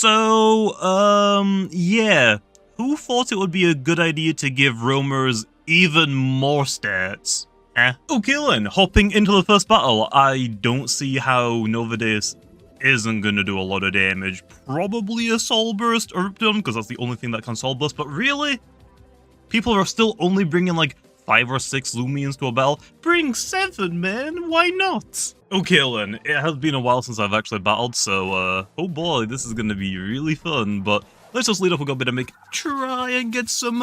So, yeah. Who thought it would be a good idea to give roamers even more stats? Okay then, hopping into the first battle, I don't see how Novadeaus isn't gonna do a lot of damage. Probably a Soul Burst or Riptidon, because that's the only thing that can Soul Burst, but really? People are still only bringing like 5 or 6 Loomians to a battle. Bring 7, man, why not? Okay then, it has been a while since I've actually battled, so oh boy, this is gonna be really fun, but let's just lead up a good bit and try and get some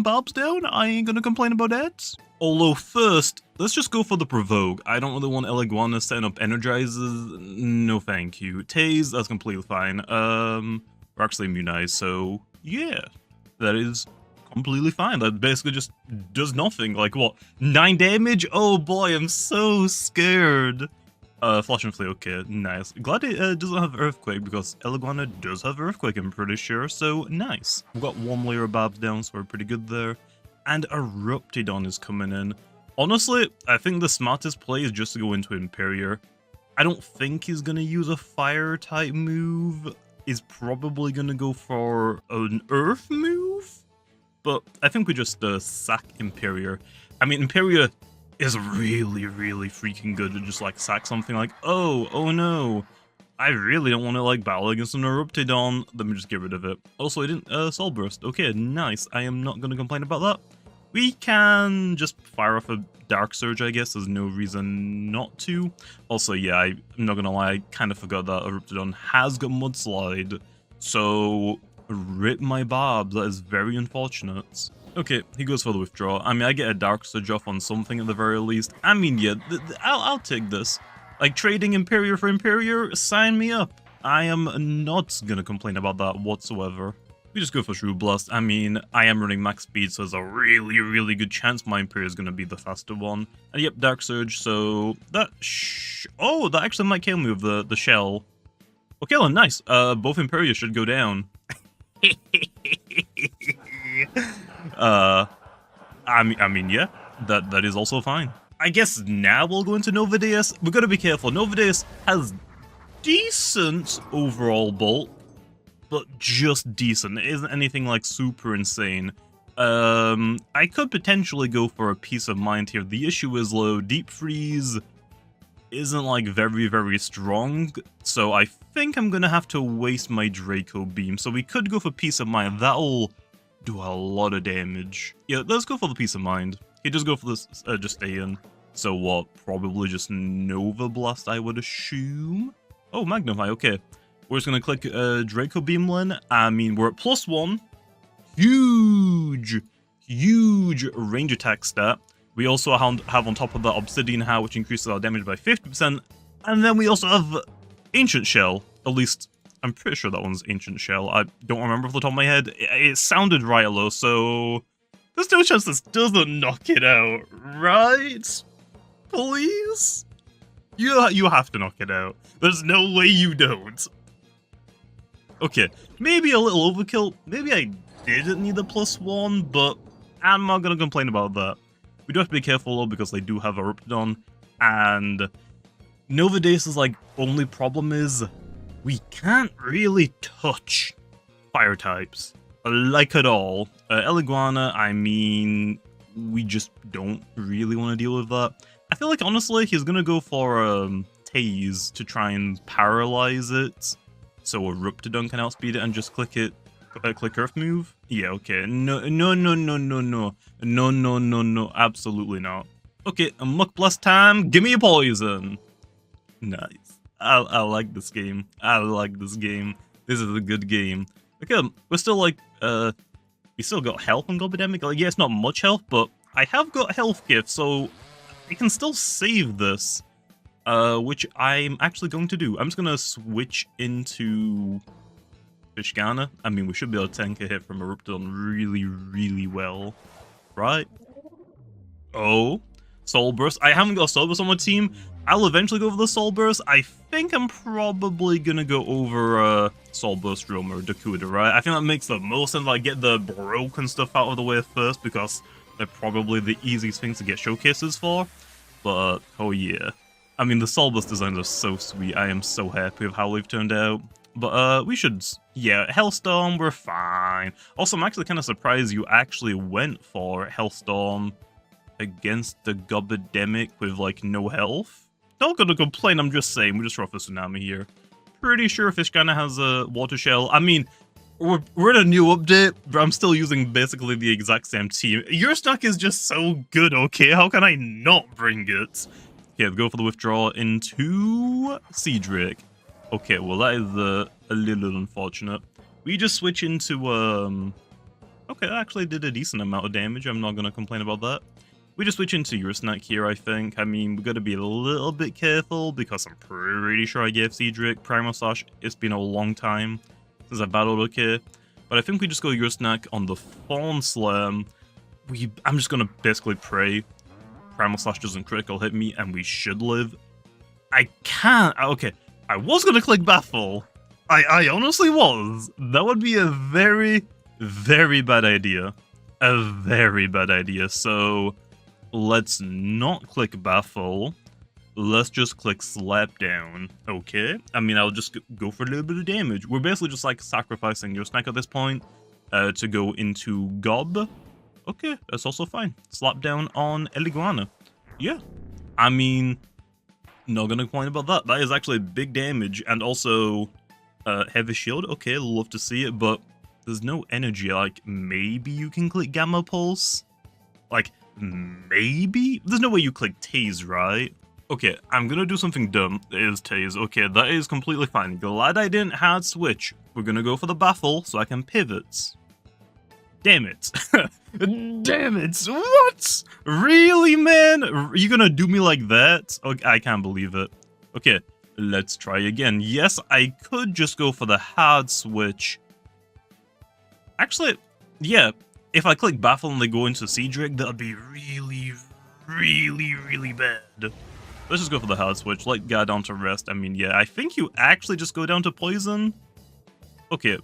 barbs down. I ain't gonna complain about that. Although first, let's just go for the provoke. I don't really want Eliguana setting up energizers. No thank you. Tase, that's completely fine. We're actually immunized, so yeah. That is completely fine. That basically just does nothing. Like what? 9 damage? Oh boy, I'm so scared. Flash and Flea, okay, nice. Glad it doesn't have Earthquake, because Eliguana does have Earthquake, I'm pretty sure, so nice. We've got 1 layer of barbs down, so we're pretty good there. And a Ruptidon is coming in. Honestly, I think the smartest play is just to go into Imperior. I don't think he's gonna use a fire type move. He's probably gonna go for an Earth move. But I think we just sack Imperior. I mean, Imperior is really, really freaking good to just like sack something like, oh no, I really don't want to like battle against an Eruptidon. Let me just get rid of it. Also, I didn't Soul Burst. Okay, nice. I am not going to complain about that. We can just fire off a Dark Surge, I guess. There's no reason not to. Also, yeah, I'm not going to lie, I kind of forgot that Eruptidon has got Mudslide. So, rip my barb. That is very unfortunate. Okay, he goes for the withdraw. I mean, I get a Dark Surge off on something at the very least. I mean, yeah, I'll take this. Like, trading Imperior for Imperior, sign me up. I am not gonna complain about that whatsoever. We just go for Shrew Blast. I mean, I am running max speed, so there's a really, really good chance my Imperior is gonna be the faster one. And yep, Dark Surge, so that oh, that actually might kill me with the shell. Okay, then, nice. Both Imperior should go down. I mean, yeah, that is also fine. I guess now we'll go into Novadeaus. We're gonna be careful. Novadeaus has decent overall bolt, but just decent. It isn't anything like super insane. I could potentially go for a Peace of Mind here. The issue is low. Deep Freeze isn't like very, very strong, so I think I'm gonna have to waste my Draco Beam. So we could go for Peace of Mind. That'll do a lot of damage. Yeah, let's go for the Peace of Mind. He just go for this, just stay in. So what? Probably just Nova Blast, I would assume. Oh, Magnify, okay. We're just gonna click Draco Beamlin. I mean, we're at +1. Huge range attack stat. We also have on top of that Obsidian Hat, which increases our damage by 50%. And then we also have Ancient Shell. At least, I'm pretty sure that one's Ancient Shell. I don't remember off the top of my head. It sounded right, though, so there's no chance this doesn't knock it out, right? Please? You have to knock it out. There's no way you don't. Okay, maybe a little overkill. Maybe I didn't need the +1, but I'm not gonna complain about that. We do have to be careful though, because they do have a Ruptidon, and Novadeaus' like only problem is we can't really touch fire types, like at all. Eliguana, I mean, we just don't really want to deal with that. I feel like honestly he's gonna go for Tase to try and paralyze it, so a Ruptidon can outspeed it and just click it. Click Earth move? Yeah, okay. No, absolutely not. Okay, a Muck Blast time. Give me a poison. Nice. I like this game. I like this game. This is a good game. Okay, we're still like, we still got health on Gobidemic. Like, yeah, it's not much health, but I have got health gifts, so I can still save this. Which I'm actually going to do. I'm just gonna switch into Fishgana. I mean, we should be able to tank a hit from Eruptidon really, really well, right? Oh, Soul Burst. I haven't got a Soul Burst on my team. I'll eventually go for the Soul Burst. I think I'm probably gonna go over Soul Burst Roamer, Dakuda, right? I think that makes the most sense. Like, get the broken stuff out of the way first, because they're probably the easiest things to get showcases for. But, oh yeah. I mean, the Soul Burst designs are so sweet. I am so happy with how they've turned out. But we should, yeah, Hellstorm, we're fine. Also, I'm actually kind of surprised you actually went for Hellstorm against the Gobademic with, like, no health. Not gonna complain, I'm just saying, we just rough a Tsunami here. Pretty sure Fishgana has a Water Shell. I mean, we're in a new update, but I'm still using basically the exact same team. Your stack is just so good, okay? How can I not bring it? Okay, go for the withdrawal into Cedric. Okay, well that is a little unfortunate. We just switch into, okay, that actually did a decent amount of damage. I'm not gonna complain about that. We just switch into your snack here, I think. I mean, we gotta be a little bit careful because I'm pretty sure I gave Cedric Primal Slash. It's been a long time since I battled, okay? But I think we just go your snack on the Fawn Slam. I'm just gonna basically pray Primal Slash doesn't critical hit me and we should live. I can't, okay. I was gonna click Baffle. I honestly was. That would be a very, very bad idea. A very bad idea. So let's not click Baffle. Let's just click Slap Down. Okay. I mean, I'll just go for a little bit of damage. We're basically just like sacrificing your snack at this point to go into Gob. Okay, that's also fine. Slap down on Eliguana. Yeah. I mean, not gonna complain about that. That is actually big damage and also heavy shield. Okay, love to see it, but there's no energy. Like, maybe you can click Gamma Pulse? Like, maybe? There's no way you click Tase, right? Okay, I'm gonna do something dumb. It is Tase. Okay, that is completely fine. Glad I didn't hard switch. We're gonna go for the Baffle so I can pivot. Damn it. Damn it. What? Really, man? Are you gonna do me like that? Okay, I can't believe it. Okay, let's try again. Yes, I could just go for the hard switch. Actually, yeah, if I click Baffle and they go into Cedric, that'd be really, really, really bad. Let's just go for the hard switch. Let guy down to rest. I mean, yeah, I think you actually just go down to poison. Okay,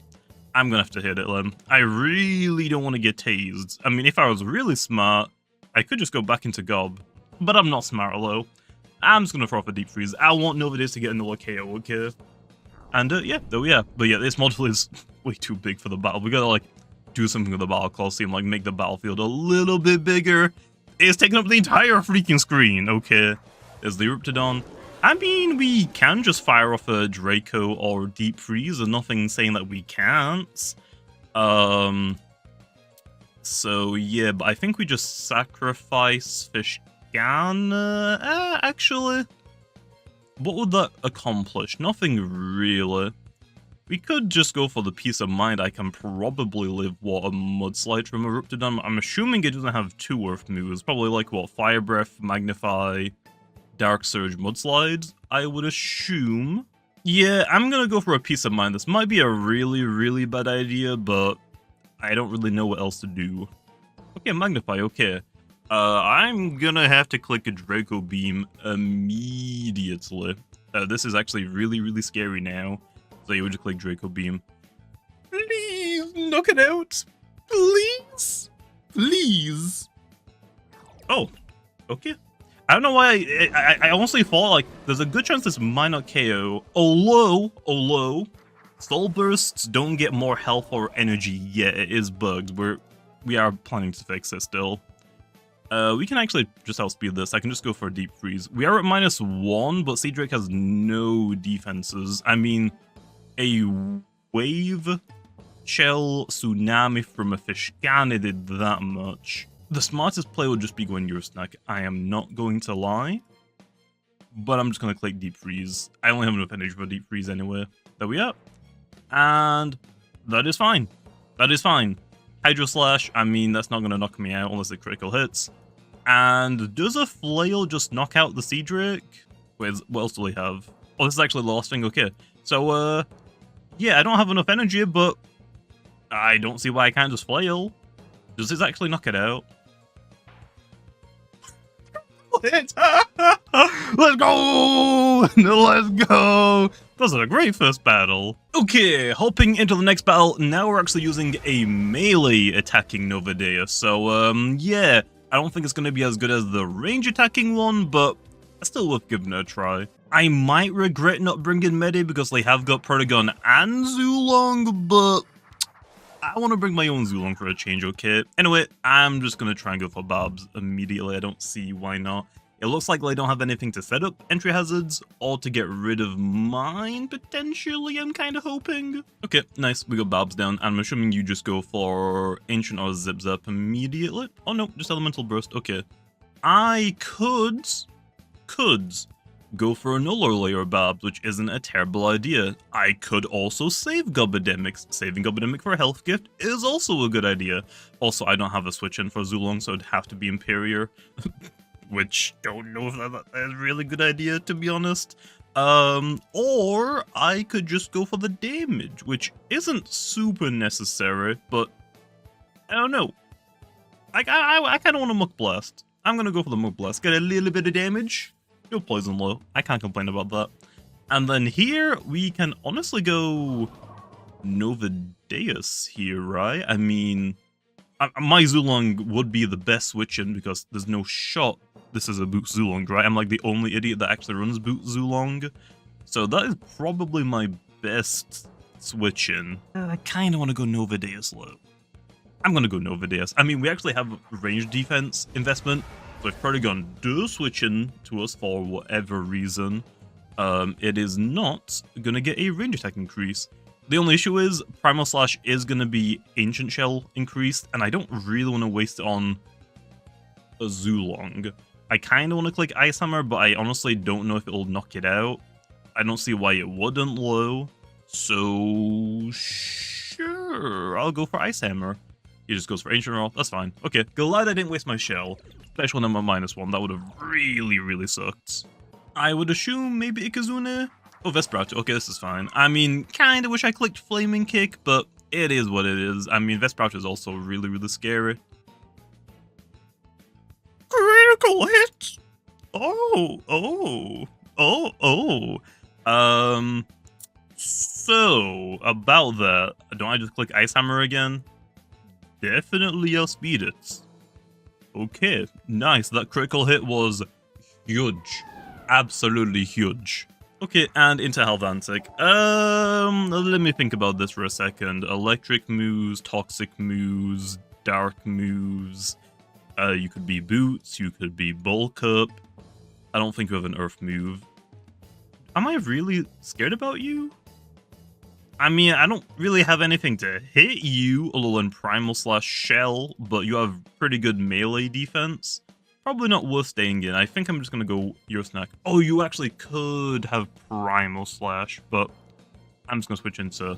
I'm gonna have to hit it, Lem. I really don't want to get tased. I mean, if I was really smart, I could just go back into Gob. But I'm not smart, though. I'm just gonna throw off a Deep Freeze. I want Novadeaus to get another KO, okay? And, yeah, there we are. But yeah, this model is way too big for the battle. We gotta, like, do something with the Battle Colosseum, like, make the battlefield a little bit bigger. It's taking up the entire freaking screen, okay? There's the Eruptodon. I mean, we can just fire off a Draco or Deep Freeze. There's nothing saying that we can't. So, yeah, but I think we just sacrifice Fishgana. Actually, what would that accomplish? Nothing really. We could just go for the Peace of Mind. I can probably live, what, a Mudslide from Eruptodon? I'm assuming it doesn't have 2 Earth moves. Probably like, what, Fire Breath, Magnify, Dark Surge, Mudslide, I would assume. Yeah, I'm gonna go for a Peace of Mind. This might be a really, really bad idea, but I don't really know what else to do. Okay, Magnify, okay. I'm gonna have to click a Draco Beam immediately. This is actually really, really scary now. So you would just click Draco Beam. Please, knock it out. Please. Please. Oh, okay. I don't know why I honestly thought, like, there's a good chance this might not KO. Although, Soul Bursts don't get more health or energy yet. It is bugged. We are planning to fix it still. We can actually just outspeed this. I can just go for a Deep Freeze. We are at -1, but Cedric has no defenses. I mean, a Wave Shell Tsunami from a Fishgana did that much. The smartest play would just be going your snack. I am not going to lie. But I'm just going to click Deep Freeze. I only have enough energy for Deep Freeze anyway. There we are. And that is fine. That is fine. Hydro Slash, I mean, that's not going to knock me out unless it critical hits. And does a Flail just knock out the Cedric? Wait, what else do we have? Oh, this is actually the last thing. Okay. So, yeah, I don't have enough energy, but I don't see why I can't just Flail. Does this actually knock it out? Let's go! Let's go! That was a great first battle. Okay, hopping into the next battle, now we're actually using a melee attacking Novadeaus. So, yeah, I don't think it's going to be as good as the range attacking one, but it's still worth giving it a try. I might regret not bringing Medi because they have got Protagon and Zulong, but I want to bring my own Zulong for a change, okay? Anyway, I'm just going to try and go for Babs immediately. I don't see why not. It looks like they don't have anything to set up entry hazards or to get rid of mine, potentially, I'm kind of hoping. Okay, nice. We got Babs down. I'm assuming you just go for Ancient or Zip Zap immediately. Oh, no, just Elemental Burst. Okay. I could go for another layer Babs, which isn't a terrible idea. I could also save Gobademics. Saving Gobademic for a health gift is also a good idea. Also, I don't have a switch in for Zulong, so it'd have to be Imperior. Which, don't know if that's a really good idea, to be honest. Or I could just go for the damage, which isn't super necessary, but I don't know. I kind of want a Muck Blast. I'm going to go for the Muck Blast. Get a little bit of damage. No poison low. I can't complain about that. And then here, we can honestly go Novadeaus here, right? I mean, my Zulong would be the best switch in because there's no shot this is a Boot Zulong, right? I'm like the only idiot that actually runs Boot Zulong. So that is probably my best switch in. I kind of want to go Novadeaus low. I'm going to go Novadeaus. I mean, we actually have range defense investment. So if Protagon does switch in to us for whatever reason, it is not going to get a range attack increase. The only issue is Primal Slash is going to be Ancient Shell increased, and I don't really want to waste it on a Zulong. I kind of want to click Ice Hammer, but I honestly don't know if it'll knock it out. I don't see why it wouldn't low. So, sure, I'll go for Ice Hammer. He just goes for Ancient Roll, that's fine. Okay, glad I didn't waste my shell. Especially when I'm at -1, that would have really sucked. I would assume maybe Ikazune? Oh, Vesperauto, okay, this is fine. I mean, kinda wish I clicked Flaming Kick, but it is what it is. I mean, Vesperauto is also really scary. Critical hit! So, about that, don't I just click Ice Hammer again? Definitely outspeed it. Okay, nice. That critical hit was huge. Absolutely huge. Okay, and into Helvantic. Let me think about this for a second. Electric moves, toxic moves, dark moves. You could be Boots, you could be Bulk Up. I don't think you have an Earth move. Am I really scared about you? I mean, I don't really have anything to hit you, other than Primal Slash Shell, but you have pretty good melee defense. Probably not worth staying in. I think I'm just going to go Your Snack. Oh, you actually could have Primal Slash, but I'm just going to switch into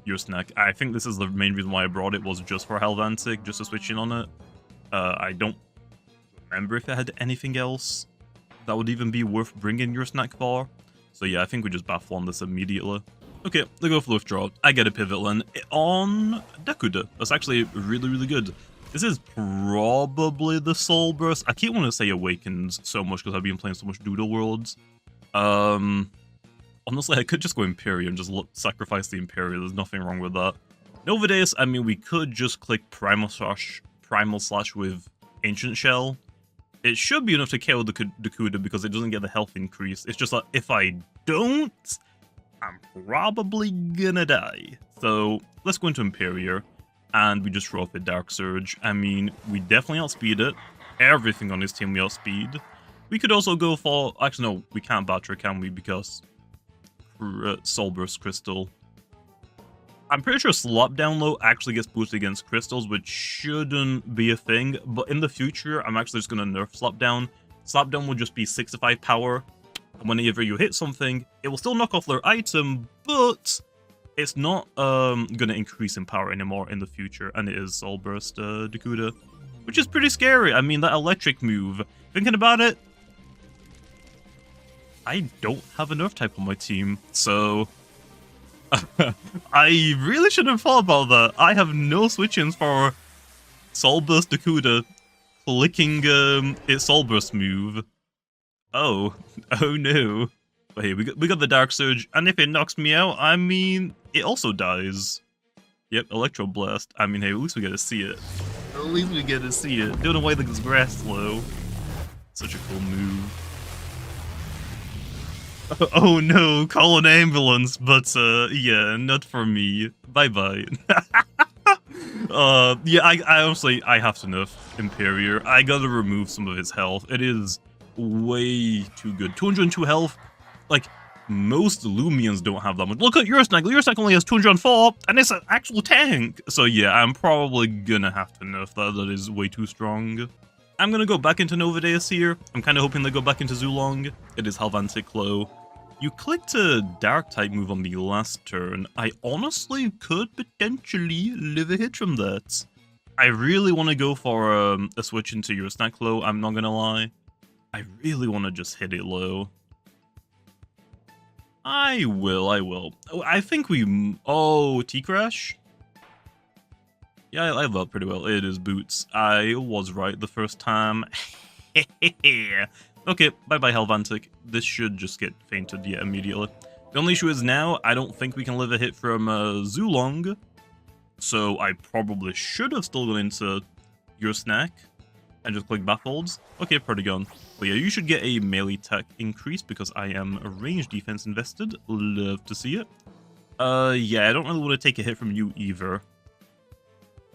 Your Snack. I think this is the main reason why I brought it, was just for Helvantic, just to switch in on it. I don't remember if it had anything else that would even be worth bringing Your Snack for. So yeah, I think we just baffle on this immediately. Okay, they go for the withdraw. I get a pivot lane on Dakuda. That's actually really good. This is probably the Soul Burst. I keep wanting to say Awakens so much because I've been playing so much Doodle Worlds. Honestly, I could just go Imperial and just sacrifice the Imperial. There's nothing wrong with that. Novadeaus, I mean, we could just click Primal Slash with Ancient Shell. It should be enough to KO the Dakuda because it doesn't get the health increase. It's just like, if I don't, I'm probably gonna die. So let's go into Imperior, and we just throw off a Dark Surge. I mean, we definitely outspeed it. Everything on this team we outspeed. We could also go for... Actually, no, we can't Battery, can we? Because Soul Burst Crystal. I'm pretty sure Slop Down Low actually gets boosted against crystals, which shouldn't be a thing. But in the future, I'm actually just going to nerf Slop Down. Slop Down will just be 65 power. And whenever you hit something, it will still knock off their item, but it's not going to increase in power anymore in the future. And it is Soul Burst Dakuda, which is pretty scary. I mean, that electric move, thinking about it, I don't have a nerf type on my team, so... I really should have thought about that. I have no switch-ins for Soul Burst Dakuda clicking its Soul Burst move. Oh no. But hey, we got the Dark Surge, and if it knocks me out, I mean, it also dies. Yep, Electro Blast. I mean, hey, at least we get to see it. At least we get to see it. Don't know why this grass slow. Such a cool move. Oh no, call an ambulance, but yeah, not for me. Bye-bye. Yeah, I honestly, I have to nerf Imperior. I gotta remove some of his health. It is way too good. 202 health, like, most Loomians don't have that much. Look at Eurosnack. Eurosnack only has 204, and it's an actual tank. So yeah, I'm probably gonna have to nerf that. That is way too strong. I'm gonna go back into Novadeaus here. I'm kind of hoping they go back into Zulong. It is Halvantic low. You clicked a Dark type move on the last turn. I honestly could potentially live a hit from that. I really want to go for a switch into your snack low, I'm not gonna lie. I really want to just hit it low. I will. Oh, I think we... Oh, T-Crash? Yeah, I love pretty well. It is Boots. I was right the first time. Okay, bye-bye, Helvantic. This should just get fainted, yeah, immediately. The only issue is now, I don't think we can live a hit from Zulong. So I probably should have still gone into your snack and just click Baffled. Okay, Perdigon. But yeah, you should get a melee attack increase because I am a range defense invested. Love to see it. Yeah, I don't really want to take a hit from you either.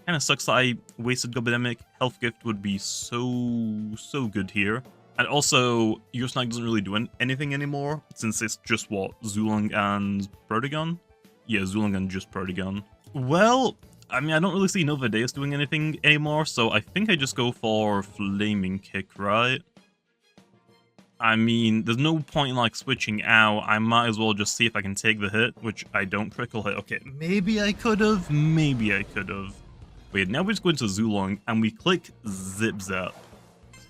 Kind of sucks that I wasted Gobidemic. Health Gift would be so good here. And also, your snack doesn't really do anything anymore, since it's just, what, Zulong and Perdigon? Yeah, Zulong and just Perdigon. Well, I mean, I don't really see Novadeaus doing anything anymore, so I think I just go for Flaming Kick, right? I mean, there's no point in, like, switching out. I might as well just see if I can take the hit, which I don't critical hit. Okay, maybe I could have. Wait, now we just go into Zulong, and we click Zip Zap.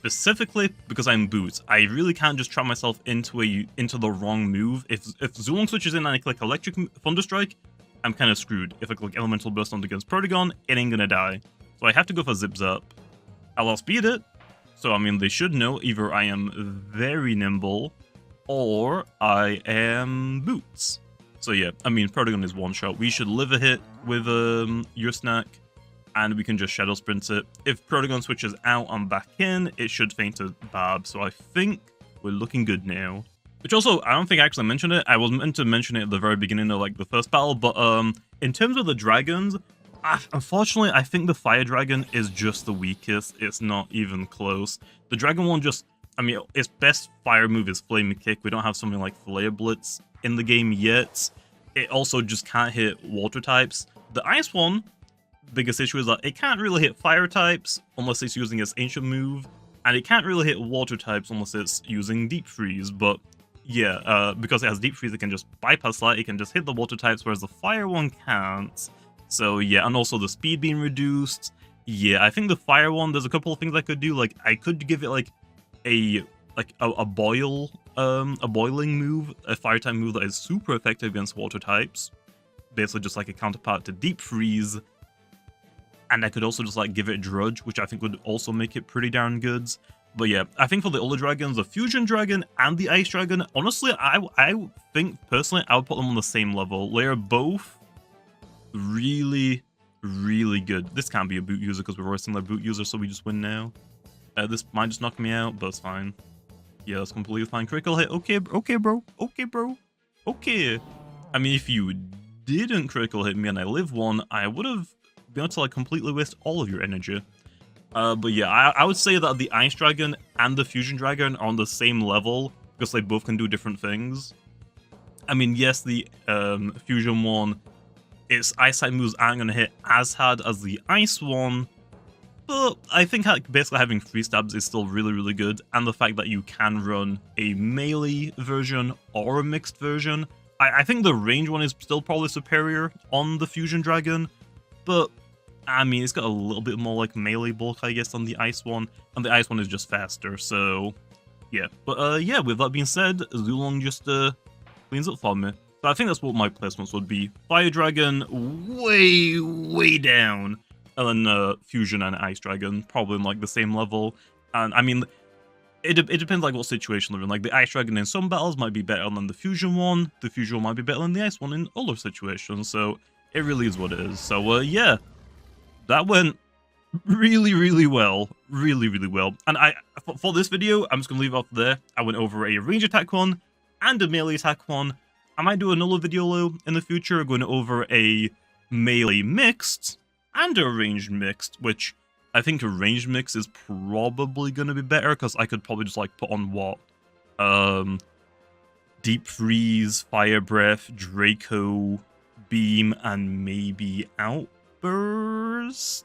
Specifically because I'm Boots, I really can't just trap myself into the wrong move. If Zulong switches in and I click Electric Thunderstrike, I'm kind of screwed. If I click Elemental Burst on against Perdigon, it ain't gonna die. So I have to go for Zip Zap. I'll outspeed it. So I mean, they should know either I am very nimble or I am Boots. So yeah, I mean, Perdigon is one shot. We should live a hit with your snack. And we can just Shadow Sprint it. If Perdigon switches out and back in, it should faint a Bab. So I think we're looking good now. Which also, I don't think I actually mentioned it. I was meant to mention it at the very beginning of like the first battle. But in terms of the dragons, unfortunately, I think the Fire Dragon is just the weakest. It's not even close. The Dragon one just, I mean, its best fire move is Flaming Kick. We don't have something like Flare Blitz in the game yet. It also just can't hit water types. The Ice one, biggest issue is that it can't really hit fire types unless it's using its ancient move, and it can't really hit water types unless it's using Deep Freeze. But yeah, because it has Deep Freeze, it can just bypass that, it can just hit the water types, whereas the fire one can't. So yeah, and also the speed being reduced. Yeah, I think the fire one, there's a couple of things I could do. Like, I could give it like a boiling move, a fire type move that is super effective against water types, basically just like a counterpart to Deep Freeze. And I could also just like give it Drudge, which I think would also make it pretty darn good. But yeah, I think for the other dragons, the Fusion Dragon and the Ice Dragon, honestly, I think personally I would put them on the same level. They're both really good. This can't be a boot user because we're roasting their boot user, so we just win now. This might just knock me out, but it's fine. Yeah, that's completely fine. Critical hit. Okay, bro. Okay. I mean, if you didn't critical hit me and I live one, I would have be able to like completely waste all of your energy. But yeah, I would say that the Ice Dragon and the Fusion Dragon are on the same level because they both can do different things. I mean, yes, the Fusion one, its Ice type moves aren't going to hit as hard as the Ice one, but I think basically having 3 stabs is still really good, and the fact that you can run a melee version or a mixed version. I think the range one is still probably superior on the Fusion Dragon, but I mean, it's got a little bit more like melee bulk, I guess, on the Ice one, and the Ice one is just faster, so yeah. But yeah, with that being said, Zulong just cleans up for me. So I think that's what my placements would be. Fire Dragon way down, and then Fusion and Ice Dragon probably in like the same level. And I mean, it depends like what situation they're in. Like the Ice Dragon in some battles might be better than the Fusion one. The Fusion one might be better than the Ice one in other situations. So it really is what it is. So yeah, that went really well. Really well. And for this video, I'm just gonna leave it off there. I went over a range attack one, and a melee attack one. I might do another video in the future going over a melee mixed and a ranged mixed, which I think a ranged mix is probably going to be better because I could probably just like put on what? Deep Freeze, Fire Breath, Draco, Beam, and maybe Outbursts?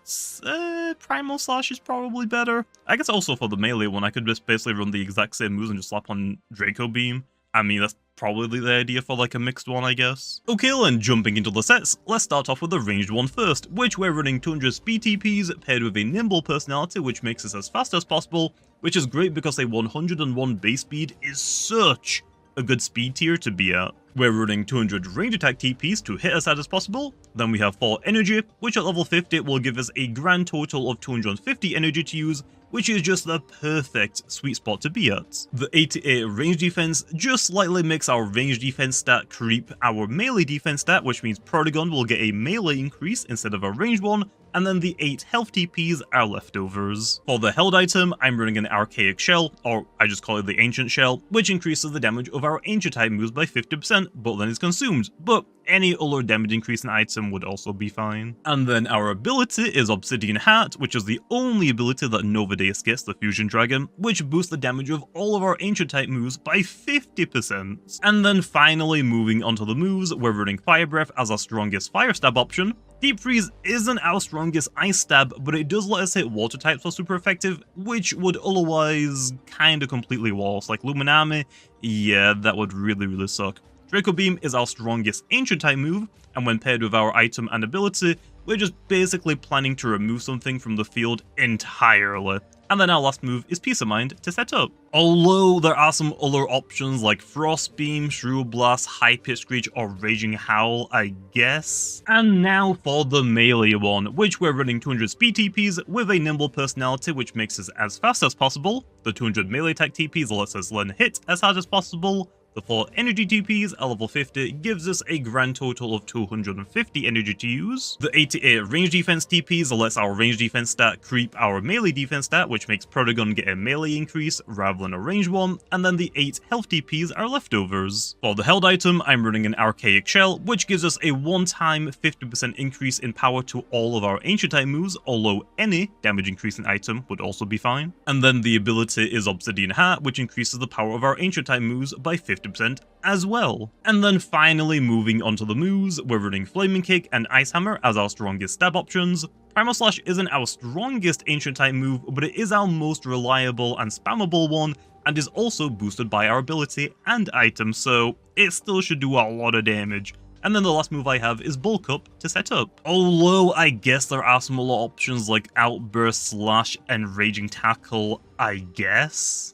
Primal Slash is probably better. I guess also for the melee one, I could just basically run the exact same moves and just slap on Draco Beam. I mean, that's probably the idea for like a mixed one, I guess. Okay, then jumping into the sets, let's start off with the ranged one first, which we're running 200 speed TPs paired with a nimble personality, which makes us as fast as possible, which is great because a 101 base speed is such a good speed tier to be at. We're running 200 range attack TPs to hit as hard as possible. Then we have 4 energy, which at level 50 will give us a grand total of 250 energy to use, which is just the perfect sweet spot to be at. The 88 range defense just slightly makes our range defense stat creep our melee defense stat, which means Protagon will get a melee increase instead of a range one, and then the 8 health TPs are leftovers. For the held item, I'm running an Archaic Shell, or I just call it the Ancient Shell, which increases the damage of our Ancient type moves by 50%, but then it's consumed, but any other damage increasing item would also be fine. And then our ability is Obsidian Heart, which is the only ability that Novadeaus gets, the Fusion Dragon, which boosts the damage of all of our Ancient type moves by 50%. And then finally moving onto the moves, we're running Fire Breath as our strongest Fire Stab option. Deep Freeze isn't our strongest Ice Stab, but it does let us hit water types for super effective, which would otherwise kinda completely waltz. Like Loomian, yeah, that would really suck. Draco Beam is our strongest Ancient type move, and when paired with our item and ability, we're just basically planning to remove something from the field entirely. And then our last move is Peace of Mind to set up. Although there are some other options like Frost Beam, Shrill Blast, High Pitch Screech, or Raging Howl, I guess. And now for the melee one, which we're running 200 speed TPs with a nimble personality, which makes us as fast as possible. The 200 melee attack TPs lets us learn hit as hard as possible. The 4 energy TPs at level 50 gives us a grand total of 250 energy to use. The 88 range defense TPs lets our range defense stat creep our melee defense stat, which makes Protagon get a melee increase rather than a range one, and then the 8 health TPs are leftovers. For the held item, I'm running an Archaic Shell, which gives us a one-time 50% increase in power to all of our Ancient type moves, although any damage increasing item would also be fine. And then the ability is Obsidian Heart, which increases the power of our Ancient type moves by 50% as well. And then finally moving onto the moves, we're running Flaming Kick and Ice Hammer as our strongest stab options. Primal Slash isn't our strongest Ancient type move, but it is our most reliable and spammable one, and is also boosted by our ability and item, so it still should do a lot of damage. And then the last move I have is Bulk Up to set up. Although I guess there are some other options like Outburst, Slash, and Raging Tackle, I guess.